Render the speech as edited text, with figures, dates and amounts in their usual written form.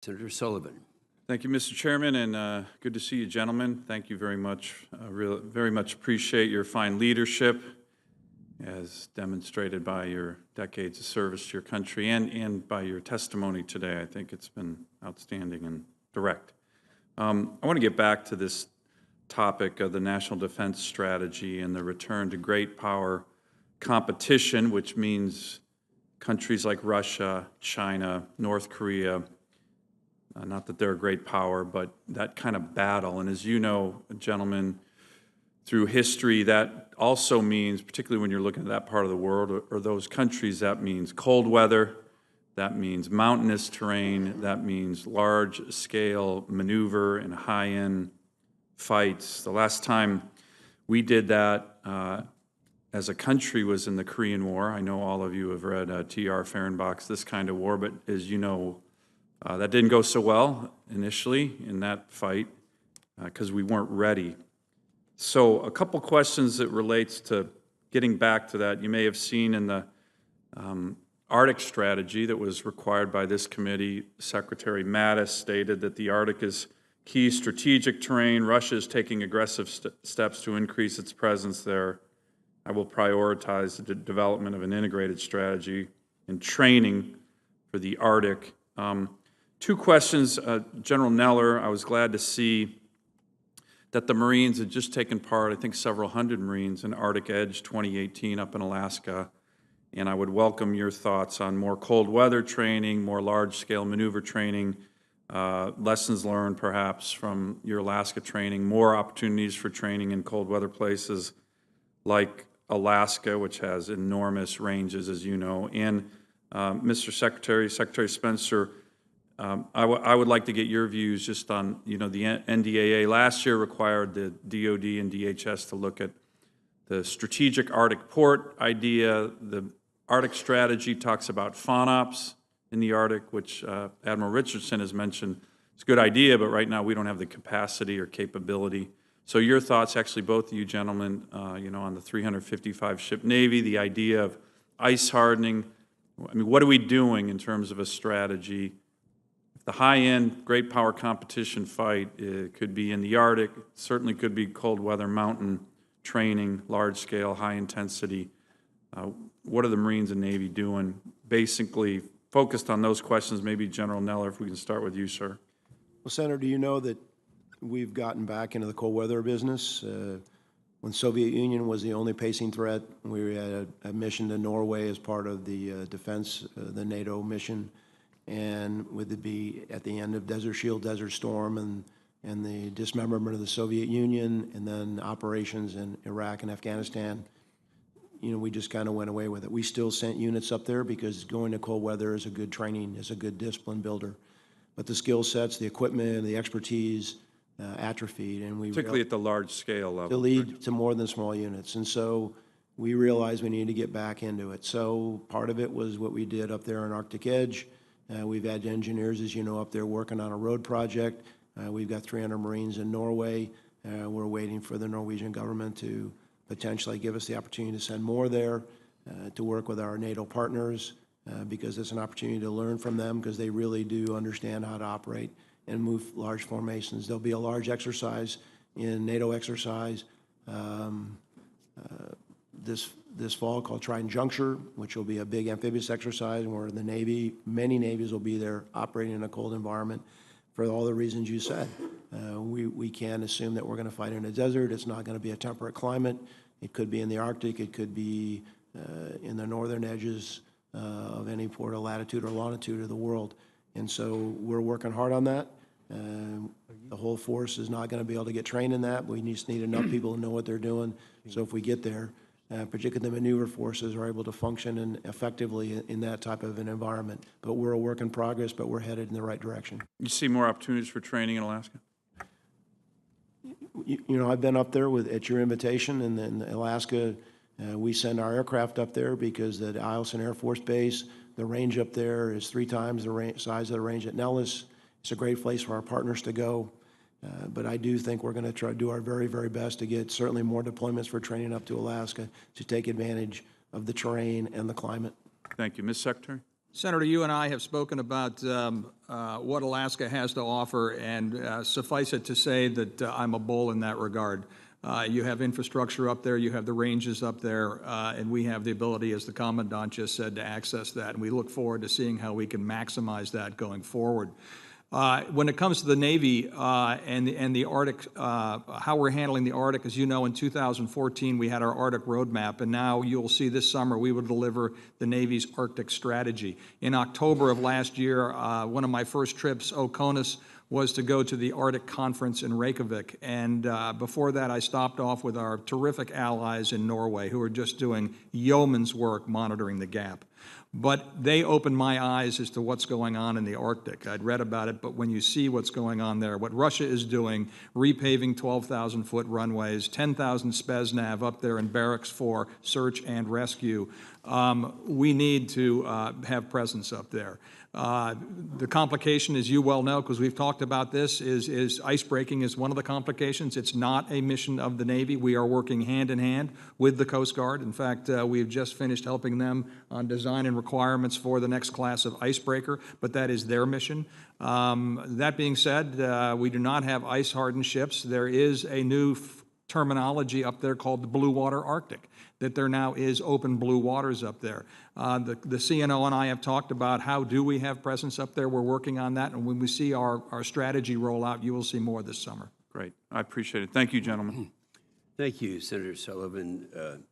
Senator Sullivan. Thank you, Mr. Chairman, and good to see you, gentlemen. Thank you very much. Very much appreciate your fine leadership as demonstrated by your decades of service to your country and by your testimony today. I think it's been outstanding and direct. I want to get back to this topic of the National Defense Strategy and the return to great power competition, which means countries like Russia, China, North Korea, not that they're a great power, but that kind of battle. And as you know, gentlemen, through history, that also means, particularly when you're looking at that part of the world or those countries, that means cold weather, that means mountainous terrain, that means large-scale maneuver and high-end fights. The last time we did that as a country was in the Korean War. I know all of you have read T.R. Fehrenbach's This Kind of War, but as you know, that didn't go so well initially in that fight because we weren't ready. So a couple questions that relates to getting back to that. You may have seen in the Arctic strategy that was required by this committee, Secretary Mattis stated that the Arctic is key strategic terrain. Russia is taking aggressive steps to increase its presence there. I will prioritize the development of an integrated strategy and training for the Arctic. Two questions. General Neller, I was glad to see that the Marines had just taken part, I think several hundred Marines, in Arctic Edge 2018 up in Alaska. And I would welcome your thoughts on more cold weather training, more large-scale maneuver training, lessons learned perhaps from your Alaska training, more opportunities for training in cold weather places like Alaska, which has enormous ranges, as you know. And Mr. Secretary, Secretary Spencer, I would like to get your views just on, the NDAA last year required the DOD and DHS to look at the strategic Arctic port idea. The Arctic strategy talks about FONOPS in the Arctic, which Admiral Richardson has mentioned. It's a good idea, but right now we don't have the capacity or capability. So your thoughts, actually, both of you gentlemen, on the 355-ship Navy, the idea of ice hardening. I mean, what are we doing in terms of a strategy? The high-end, great power competition fight could be in the Arctic. It certainly could be cold weather mountain training, large-scale, high-intensity. What are the Marines and Navy doing? Basically, focused on those questions. Maybe General Neller, if we can start with you, sir. Well, Senator, do you know that we've gotten back into the cold weather business? When Soviet Union was the only pacing threat, we had a mission to Norway as part of the defense, the NATO mission. And would it be at the end of Desert Shield, Desert Storm, and the dismemberment of the Soviet Union, and then operations in Iraq and Afghanistan, we just kind of went away with it. We still sent units up there because going to cold weather is a good training, is a good discipline builder. But the skill sets, the equipment, the expertise atrophied, and we particularly at the large scale level, to lead to more than small units. And so we realized we needed to get back into it. So part of it was what we did up there on Arctic Edge. We've had engineers, as you know, up there working on a road project. We've got 300 Marines in Norway. We're waiting for the Norwegian government to potentially give us the opportunity to send more there to work with our NATO partners because it's an opportunity to learn from them because they really do understand how to operate and move large formations. There'll be a large exercise in NATO exercise this fall called Trident Juncture, which will be a big amphibious exercise where the Navy, many navies will be there operating in a cold environment for all the reasons you said. We can't assume that we're going to fight in a desert. It's not going to be a temperate climate. It could be in the Arctic. It could be in the northern edges of any port of latitude or longitude of the world. And so we're working hard on that. The whole force is not going to be able to get trained in that. We just need enough people to know what they're doing. So if we get there, particularly the maneuver forces are able to function effectively in that type of an environment. But we're a work in progress, but we're headed in the right direction. You see more opportunities for training in Alaska? I've been up there at your invitation, and then Alaska, we send our aircraft up there because the Eielson Air Force Base, the range up there is 3 times the size of the range at Nellis. It's a great place for our partners to go. But I do think we're going to try to do our very, very best to get certainly more deployments for training up to Alaska to take advantage of the terrain and the climate. Thank you. Ms. Secretary? Senator, you and I have spoken about what Alaska has to offer, and suffice it to say that I'm a bull in that regard. You have infrastructure up there, you have the ranges up there, and we have the ability, as the Commandant just said, to access that, and we look forward to seeing how we can maximize that going forward. When it comes to the Navy and the Arctic, how we're handling the Arctic, as you know, in 2014, we had our Arctic roadmap, and now you'll see this summer we will deliver the Navy's Arctic strategy. In October of last year, one of my first trips, Oconus, was to go to the Arctic Conference in Reykjavik. And before that, I stopped off with our terrific allies in Norway who are just doing yeoman's work monitoring the gap. But they opened my eyes as to what's going on in the Arctic. I'd read about it, but when you see what's going on there, what Russia is doing, repaving 12,000-foot runways, 10,000 Spetsnaz up there in barracks for search and rescue, we need to have presence up there. The complication, as you well know, because we've talked about this, is ice breaking is one of the complications. It's not a mission of the Navy. We are working hand in hand with the Coast Guard. In fact, we've just finished helping them on design and requirements for the next class of icebreaker, but that is their mission. That being said, we do not have ice-hardened ships. There is a new terminology up there called the Blue Water Arctic, that there now is open blue waters up there. The CNO and I have talked about how do we have presence up there. We're working on that, and when we see our strategy roll out, you will see more this summer. Great. I appreciate it. Thank you, gentlemen. Thank you, Senator Sullivan.